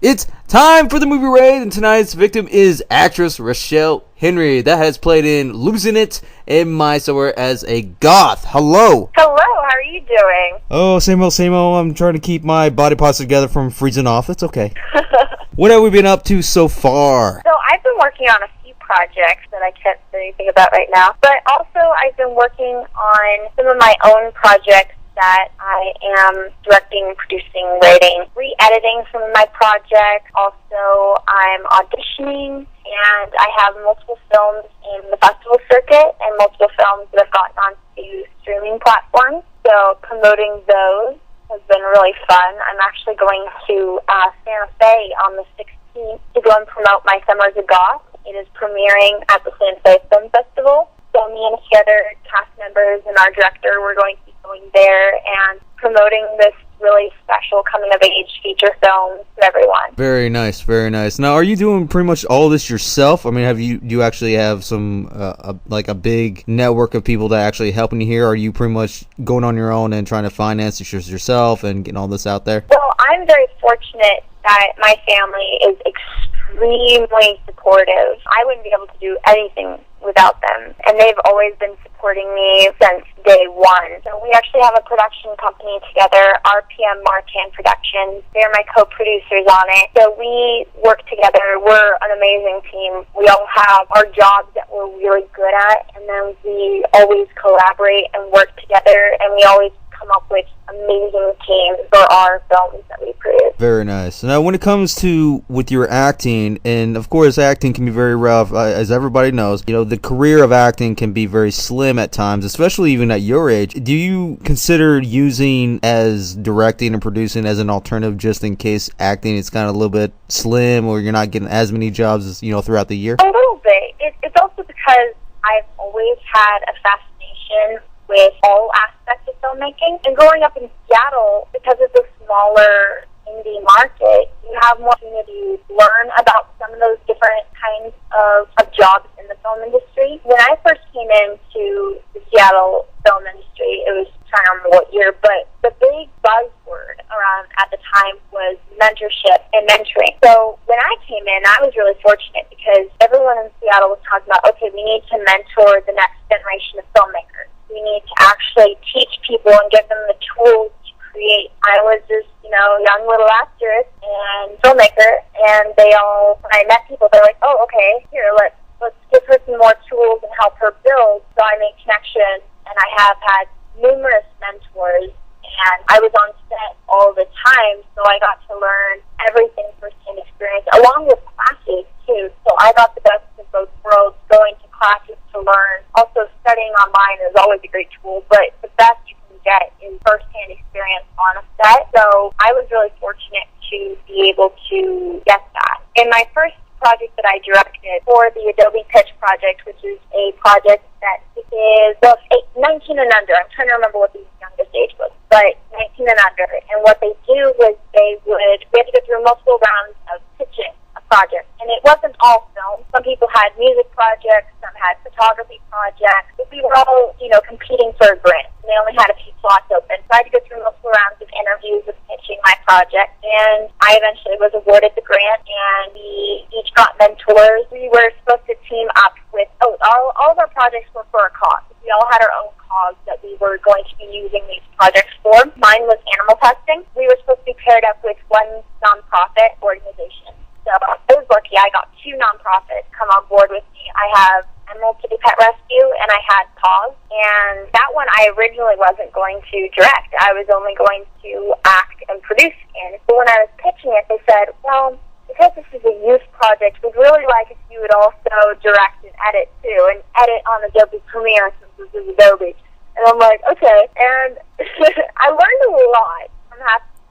It's time for the movie raid, and tonight's victim is actress Rachelle Henry, that has played in Losing It and My Somewhere as a goth. Hello. Hello, how are you doing? Oh, same old, same old. I'm trying to keep my body parts together from freezing off. It's okay. What have we been up to so far? So I've been working on a few projects that I can't say anything about right now, but also I've been working on some of my own projects that I am directing, producing, writing, re-editing some of my projects. Also, I'm auditioning, and I have multiple films in the festival circuit and multiple films that have gotten onto streaming platforms. So promoting those has been really fun. I'm actually going to Santa Fe on the 16th to go and promote my Summer as a Goth. It is premiering at the Santa Fe Film Festival. So me and a few other cast members and our director, we're going to be going there and promoting this really special coming-of-age feature film to everyone. Very nice, very nice. Now, are you doing pretty much all this yourself? I mean, do you actually have some, a big network of people that are actually helping you here? Or are you pretty much going on your own and trying to finance it yourself and getting all this out there? Well, I'm very fortunate that my family is extremely supportive. I wouldn't be able to do anything without them, and they've always been supporting me since day one. So we actually have a production company together, RPM Martin Productions. They're my co-producers on it. So we work together. We're an amazing team. We all have our jobs that we're really good at, and then we always collaborate and work together, and we always come up with amazing teams for our films that we produce. Very nice. Now, when it comes to with your acting, and of course acting can be very rough, as everybody knows, you know, the career of acting can be very slim at times, especially even at your age. Do you consider using as directing and producing as an alternative just in case acting is kind of a little bit slim or you're not getting as many jobs as, throughout the year? A little bit. It's also because I've always had a fascination with all aspects of filmmaking. And growing up in Seattle, because it's a smaller indie market, you have more opportunity to learn about some of those different kinds of jobs in the film industry. When I first came into the Seattle film industry, it was, I'm trying to remember what year, but the big buzzword around at the time was mentorship and mentoring. So when I came in, I was really fortunate because everyone in Seattle was talking about, okay, we need to mentor the next generation of filmmakers. We need to actually teach people and give them the tools to create. I was this, young little actress and filmmaker, and when I met people, they're like, oh, okay, here, let's give her some more tools and help her build. So I made connections, and I have had numerous mentors, and I was on set all the time, so I got to learn everything firsthand experience, along with classes, too. So I got the best of both worlds, going to classes to learn. Also, studying online is always a great tool, but the best you can get is firsthand experience on a set. So I was really fortunate to be able to get that. In my first project that I directed for the Adobe Pitch project, which is a project that is 19 and under. I'm trying to remember what the youngest age was, but 19 and under. And what they do was we had to go through multiple rounds of pitching a project. And it wasn't all film. Some people had music projects, some had photography projects. But we were all, competing for a grant. And they only had a few slots open. So I had to go through multiple rounds of interviews of pitching my project. And I eventually was awarded the grant, and we each got mentors. We were supposed to team up with, all of our projects were for a cause. We all had our own cause that we were going to be using these projects for. Mine was animal testing. We were supposed to be paired up with one nonprofit organization. So I was lucky. I got two nonprofits come on board with me. I have Emerald Kitty Pet Rescue, and I had Paws. And that one I originally wasn't going to direct. I was only going to act and produce in. But when I was pitching it, they said, well, because this is a youth project, we'd really like if you would also direct and edit too, and edit on Adobe Premiere since this is Adobe. And I'm like, okay. And I learned a lot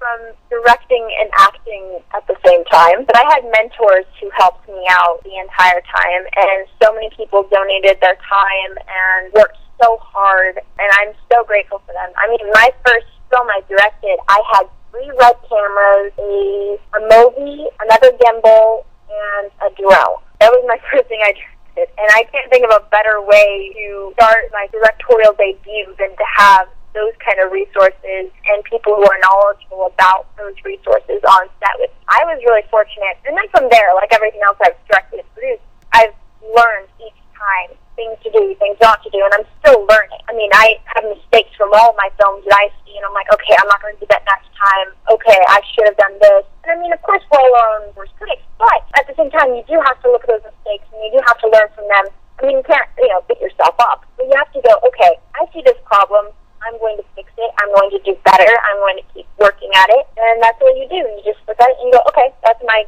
from directing and acting at the same time. But I had mentors who helped me out the entire time, and so many people donated their time and worked so hard, and I'm so grateful for them. I mean, my first film I directed, I had 3 red cameras, a Movi, another gimbal, and a drone. That was my first thing I directed, and I can't think of a better way to start my directorial debut than to have those kind of resources and people who are knowledgeable about those resources on set with. I was really fortunate it. And then from there, like everything else I've directed and produced, I've learned each time things to do, things not to do, and I'm still learning. I mean, I have mistakes from all of my films that I see, and I'm like, okay, I'm not going to do that next time. Okay, I should have done this. And I mean, of course, we're all our own worst critics, but at the same time, you do have to look at those mistakes, and you do have to learn from them. I mean, you can't, beat yourself up, but you have to go, okay, I see this problem. I'm going to fix it. I'm going to do better. I'm going to keep working at it, and that's what you do. You just look at it and you go, okay, that's my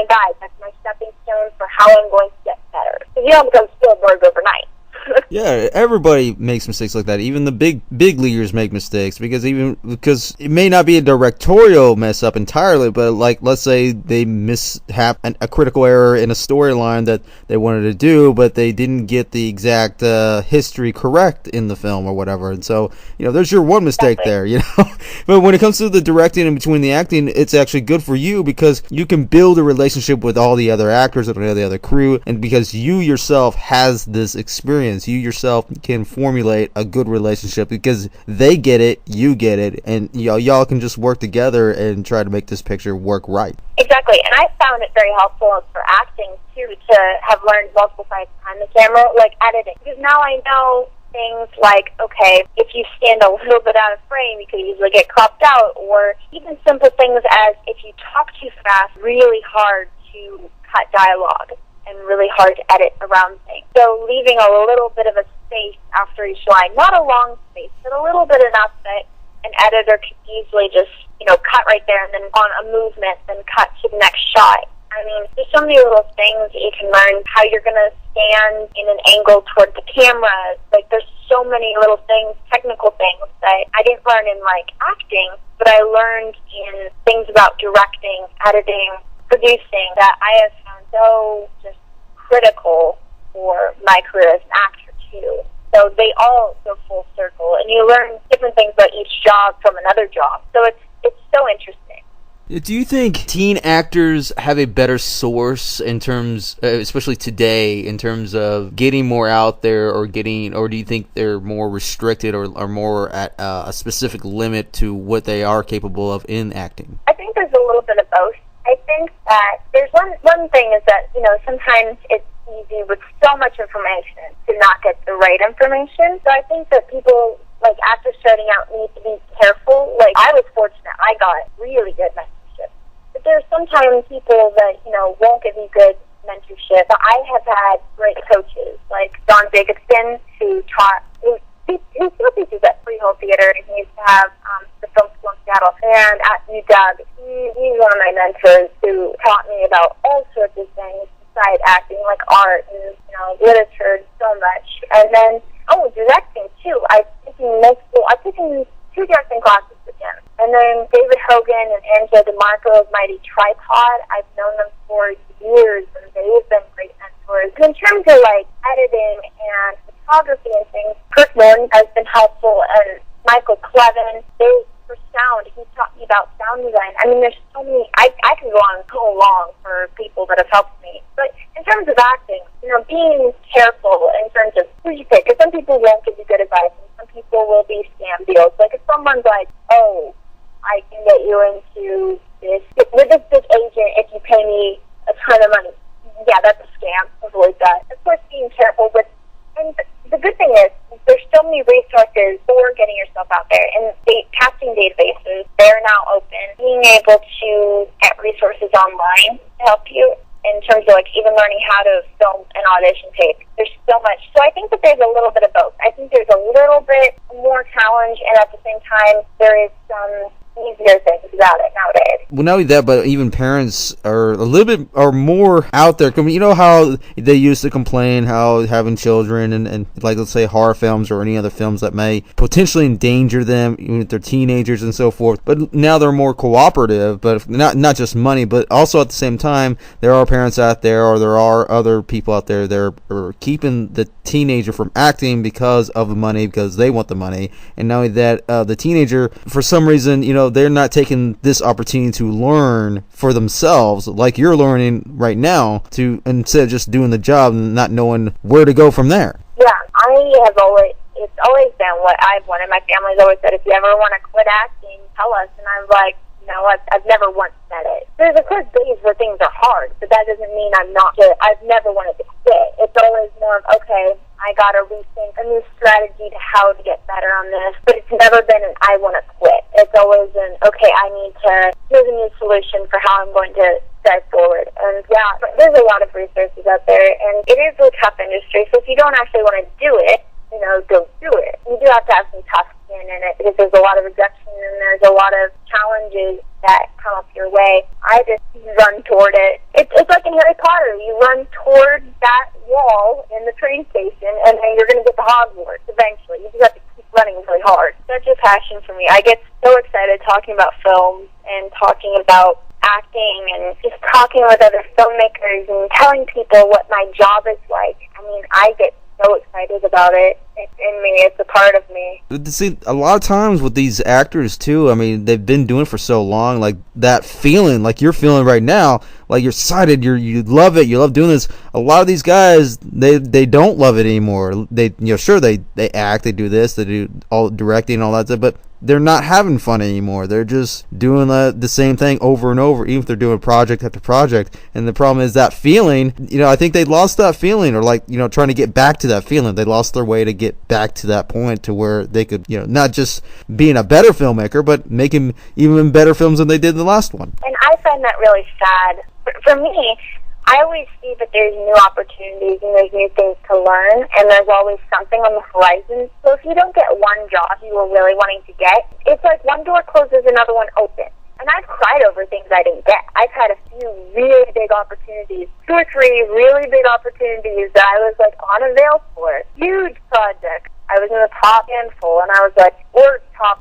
guide. That's my stepping stone for how I'm going to get better. Because you don't become Spielberg overnight. Yeah, everybody makes mistakes like that. Even the big leaguers make mistakes because it may not be a directorial mess up entirely, but like let's say they mishap a critical error in a storyline that they wanted to do, but they didn't get the exact history correct in the film or whatever, and so there's your one mistake there. But when it comes to the directing and between the acting, it's actually good for you because you can build a relationship with all the other actors and the other crew, and because you yourself has this experience. You yourself can formulate a good relationship because they get it, you get it, and y'all can just work together and try to make this picture work right. Exactly, and I found it very helpful for acting too to have learned multiple times behind the camera, like editing, because now I know things like, okay, if you stand a little bit out of frame, you could easily get cropped out, or even simple things as if you talk too fast, really hard to cut dialogue and really hard to edit around things. So leaving a little bit of a space after each line, not a long space, but a little bit enough that an editor can easily just, cut right there and then on a movement, then cut to the next shot. I mean, there's so many little things that you can learn, how you're going to stand in an angle toward the camera. Like, there's so many little things, technical things that I didn't learn in, acting, but I learned in things about directing, editing, producing that I have found so just critical for my career as an actor too. So they all go full circle, and you learn different things about each job from another job. So it's so interesting. Do you think teen actors have a better source in terms, especially today, in terms of getting more out there, or do you think they're more restricted or more at a specific limit to what they are capable of in acting? I think there's a little bit of both. I think that there's one thing is that, sometimes it's easy with so much information to not get the right information. So I think that people, after starting out, need to be careful. I was fortunate. I got really good mentorship. But there's sometimes people that, won't give you good mentorship. But I have had great coaches, like Don Jacobson, who still teaches at Freehold Theater, and he used to have the film school in Seattle. And at UW, he's one of my mentors who taught me about all sorts of things besides acting, like art and literature, so much. And then directing too. I've taken 2 directing classes with him. And then David Hogan and Angela DeMarco of Mighty Tripod. I've known them for years, and they've been great mentors. And in terms of editing and photography and things, Kirk Norton has been helpful, and Michael Clevin. For sound, he taught me about sound design. I mean, there's so many. I can go on so long for people that have helped me. But in terms of acting, being careful in terms of who you pick. Because some people won't give you good advice, and some people will be scam deals. Like if someone's like, "Oh, I can get you into this with this big agent if you pay me a ton of money," yeah, that's a scam. Avoid that. Of course, being careful with. And the good thing is, there's so many resources for getting yourself out there. And casting databases, they're now open. Being able to get resources online to help you in terms of even learning how to film an audition tape. There's so much. So I think that there's a little bit of both. I think there's a little bit more challenge, and at the same time, there is some easier things about it nowadays. Well, not only that, but even parents are more out there. You know how they used to complain how having children and let's say horror films or any other films that may potentially endanger them, even if they're teenagers and so forth. But now they're more cooperative, but not just money, but also at the same time, there are parents out there, or there are other people out there that are keeping the teenager from acting because of the money, because they want the money. And not only that, the teenager, for some reason, they're not taking this opportunity to learn for themselves, like you're learning right now, instead of just doing the job and not knowing where to go from there. Yeah, it's always been what I've wanted. My family's always said, if you ever want to quit acting, tell us. And I'm like, You know, I've never once said it. There's, of course, days where things are hard, but that doesn't mean I've never wanted to quit. It's always more of, okay, I got to rethink a new strategy to how to get better on this, but it's never been an I want to quit. It's always an, okay, here's a new solution for how I'm going to start forward. And yeah, there's a lot of resources out there, and it is a tough industry, so if you don't actually want to do it, don't do it. You do have to have some tough skin in it, because there's a lot of rejection and there's a lot of challenges that come up your way. I just run toward it. It's like in Harry Potter. You run toward that wall in the train station, and then you're going to get to Hogwarts eventually. You just have to keep running really hard. Such a passion for me. I get so excited talking about films and talking about acting and just talking with other filmmakers and telling people what my job is like. I mean, I get so excited about it. It's in me. It's a part of me. See, a lot of times with these actors too, I mean, they've been doing it for so long, like that feeling, like you're feeling right now, like you're excited, you love it, you love doing this. A lot of these guys, they don't love it anymore. They, sure, they act, they do this, they do all directing and all that stuff, but they're not having fun anymore. They're just doing the same thing over and over, even if they're doing project after project. And the problem is that feeling, I think they lost that feeling, or trying to get back to that feeling. They lost their way to get back to that point to where they could, not just being a better filmmaker, but making even better films than they did in the last one. And I find that really sad. For me, I always see that there's new opportunities and there's new things to learn, and there's always something on the horizon. So if you don't get one job you were really wanting to get, it's like one door closes, another one opens. And I've cried over things I didn't get. I've had a few really big opportunities, 2 or 3 really big opportunities that I was like unavailable for. Huge projects. I was in the top handful, and I was like,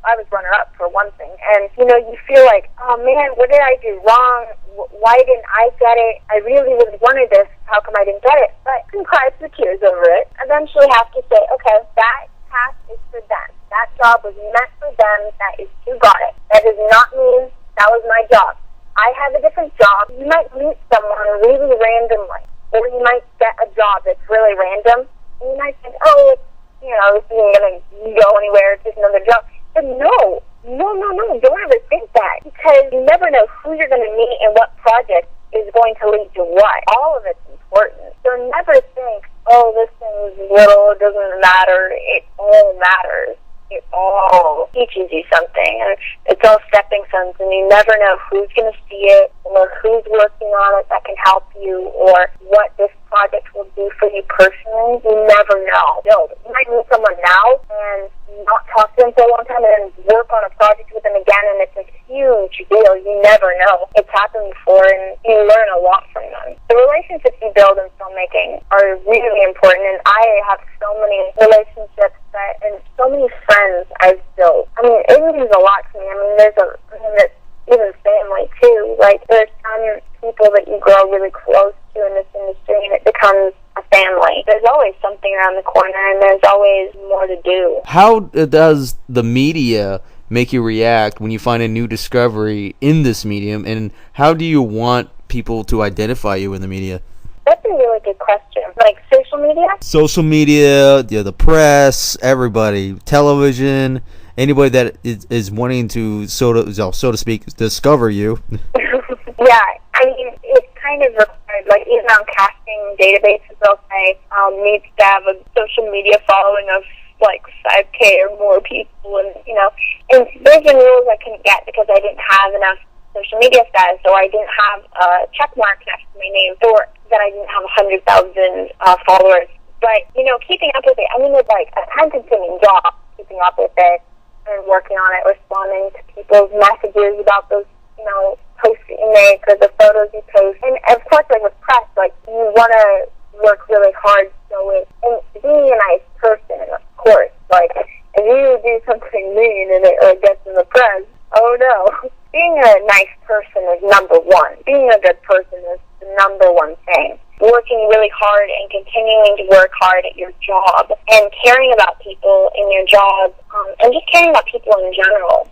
I was runner-up for one thing. And, you feel like, oh man, what did I do wrong? Why didn't I get it? I really, really wanted this. How come I didn't get it? But I can cry through tears over it. Eventually have to say, okay, that task is for them. That job was meant for them. That is who got it. That does not mean that was my job. I have a different job. You might meet someone really randomly, or you might get a job that's really random, and you might think, oh, this isn't going to go anywhere, it's just another job. But no, don't ever think that, because you never know who you're going to meet and what project is going to lead to what. All of it's important. So never think, oh, this thing's little, it doesn't matter. It all matters. It all teaches you something, and it's all stepping stones, and you never know who's going to see it, or who's working on it that can help you, or what this project will do for you personally. You never know. You might meet someone now and not talk to them for a long time, and then work on a project with them again, and it's a huge deal. You never know. It's happened before, and you learn a lot from them. The relationships you build in filmmaking are really important, and I have so many relationships and so many friends I've built. I mean, it means a lot to me. I mean, there's even family too. Like, there's some people that you grow really close to in this industry, and it becomes a family. There's always something around the corner, and there's always more to do. How does the media make you react when you find a new discovery in this medium, and how do you want people to identify you in the media? That's a really good question. Like social media? Social media, the press, everybody, television, anybody that is wanting to, so to speak, discover you. Yeah, I mean, it's kind of required. Like, even on casting databases, they'll say needs to have a social media following of like 5K or more people, and and there's been rules I couldn't get because I didn't have enough social media status, so I didn't have a check mark next to my name, or that I didn't have 100,000 followers. But, keeping up with it, I mean, it's like a time-consuming job, keeping up with it and working on it, responding to people's messages about those, posts that you make or the photos you post. And, of course, like with press, like, you want to work really hard, and being a nice person, of course. Like, if you do something mean and it gets in the press, oh no. Being a nice person is number one. Being a good person is the number one thing. Working really hard and continuing to work hard at your job and caring about people in your job, and just caring about people in general.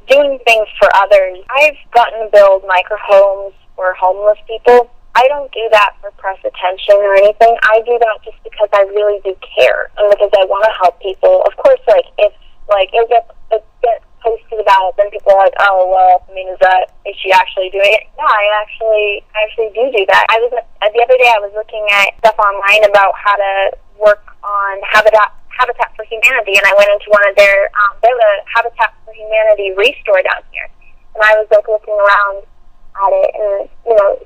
Doing things for others. I've gotten to build micro homes for homeless people. I don't do that for press attention or anything. I do that just because I really do care and because I want to help people. Of course, it gets posted about it, then people are like, oh, well, I mean, is she actually doing it? Yeah, I actually do that. The other day I was looking at stuff online about how to work on Habitat for Humanity, and I went into one of their, they have a Habitat for Humanity restore down here, and I was like looking around at it and,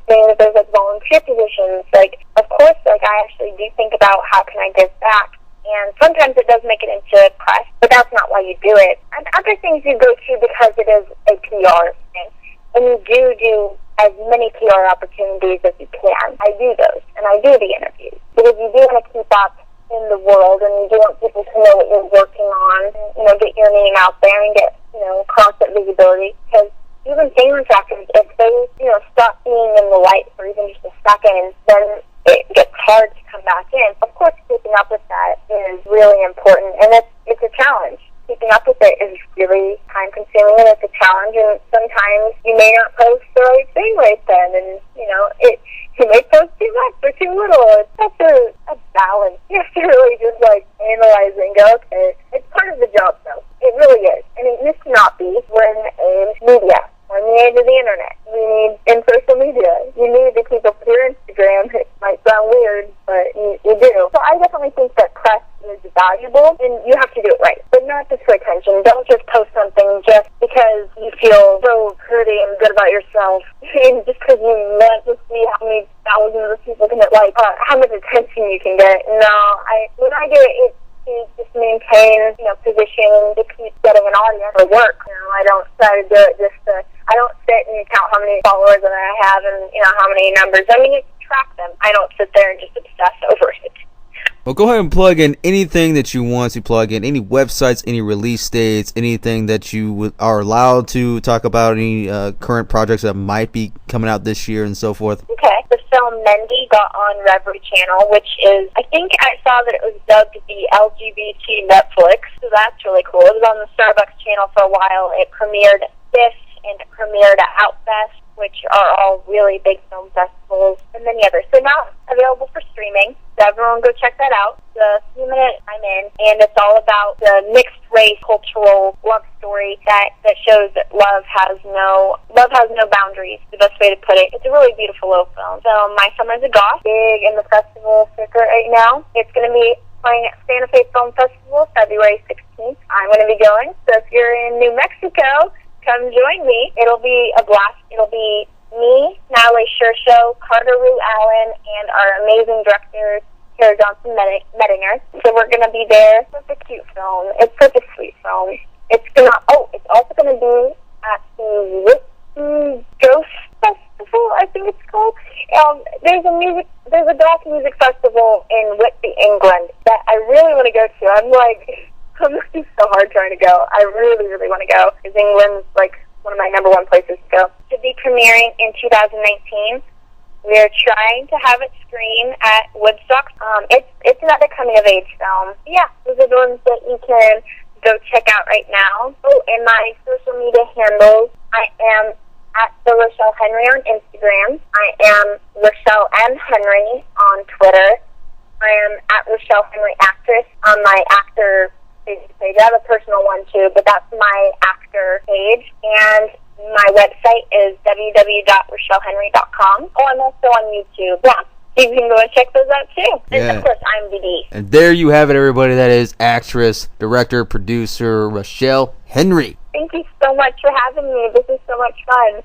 saying that there's like volunteer positions. Like, of course, like I actually do think about how can I give back, and sometimes it does make it into press, but that's not why you do it. And other things you go to because it is a PR thing, and you do as many PR opportunities as you can. I do those, and I do the interviews, because you do want to keep up in the world, and you do want people to know what you're working on, and, get your name out there and get, constant visibility, because even famous actors, if they, stop being in the light for even just a second, then it gets hard to come back in. Of course, keeping up with that is really important, and it's a challenge. Keeping up with it is really time-consuming, and it's a challenge, and sometimes you may not post the right thing right then, and, you may post too much or too little. It's such a balance. You have to really just, analyze and go, okay, it's part of the job, though. It really is. And it used to not be. We're in the age of media. We're in the age of the internet. We need in social media. You need to keep up with your Instagram. It might sound weird, but you do. So I definitely think that press is valuable, and you have to do it right, but not just for attention. Don't just post something just because you feel so pretty and good about yourself, and just because you want to see how many thousands of people can how much attention you can get. No, when I do it, to just maintain, position, to keep getting an audience for work. I don't try to do it I don't sit and count how many followers that I have and, how many numbers. I mean, you can track them. I don't sit there and just obsess over it. Well, go ahead and plug in anything that you want to plug in, any websites, any release dates, anything that you are allowed to talk about, any current projects that might be coming out this year and so forth. Okay. The film Mendy got on Reverie Channel, which is, I think I saw that it was dubbed the LGBT Netflix, so that's really cool. It was on the Starbucks channel for a while. It premiered at BIFF, and it premiered at Outfest, which are all really big film festivals, and many others. So now it's available for streaming, so everyone go check that out. The few minutes I'm in, and it's all about the mixed race cultural love story that shows that love has no boundaries, the best way to put it. It's a really beautiful little film. So My Summer's a Goth, big in the festival circuit right now. It's going to be playing at Santa Fe Film Festival February 16th. I'm going to be going, so if you're in New Mexico, come join me. It'll be a blast. It'll be me, Natalie Shershow, Carter Rue Allen, and our amazing director, Tara Johnson Mettinger. So we're going to be there. It's such a cute film. It's such a sweet film. It's also going to be at the Whitby Ghost Festival, I think it's called. There's a goth music festival in Whitby, England that I really want to go to. I'm working so hard trying to go. I really, really want to go, because England's one of my number one places to go. To be premiering in 2019. We're trying to have it screen at Woodstock. It's another coming of age film. Yeah, those are the ones that you can go check out right now. Oh, and my social media handles, I am at the Rachelle Henry on Instagram. I am Rachelle M. Henry on Twitter. I am at Rachelle Henry Actress on my actor page. I have a personal one too, but that's my actor page. And my website is www.rachellehenry.com. Oh, I'm also on YouTube. Yeah, you can go and check those out too. And of course, IMDb. And there you have it, everybody. That is actress, director, producer Rachelle Henry. Thank you so much for having me. This is so much fun.